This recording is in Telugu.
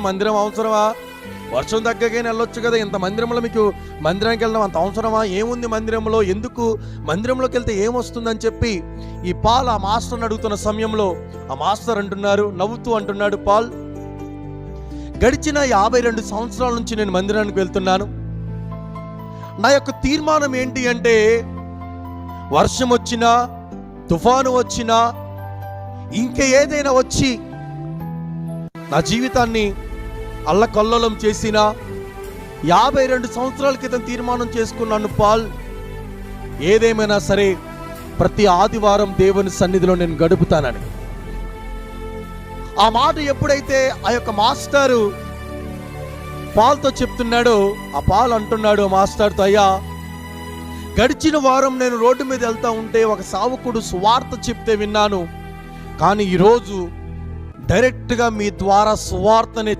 మందిరం అవసరమా? వర్షం తగ్గగానే వెళ్ళొచ్చు కదా. ఇంత మందిరంలో మీకు మందిరానికి వెళ్ళడం అంత అవసరమా? ఏముంది మందిరంలో? ఎందుకు మందిరంలోకి వెళ్తే ఏమొస్తుందని చెప్పి ఈ పాల్ ఆ మాస్టర్ని అడుగుతున్న సమయంలో ఆ మాస్టర్ నవ్వుతూ అంటున్నాడు, పాల్, గడిచిన 52 సంవత్సరాల నుంచి నేను మందిరానికి వెళ్తున్నాను. నా యొక్క తీర్మానం ఏంటి అంటే, వర్షం వచ్చినా, తుఫాను వచ్చినా, ఇంకా ఏదైనా వచ్చి నా జీవితాన్ని అల్లకల్లోలం చేసిన 52 సంవత్సరాల క్రితం తీర్మానం చేసుకున్నాను, పాల్, ఏదేమైనా సరే ప్రతి ఆదివారం దేవుని సన్నిధిలో నేను గడుపుతానని. ఆ మాట ఎప్పుడైతే ఆ యొక్క మాస్టారు పాల్తో చెప్తున్నాడో, ఆ పాల్ అంటున్నాడు మాస్టర్తో, అయ్యా, గడిచిన వారం నేను రోడ్డు మీద వెళ్తా ఉంటే ఒక సావుకుడు సువార్త చెప్తే విన్నాను, కానీ ఈరోజు డైరెక్ట్గా మీ ద్వారా సువార్తనే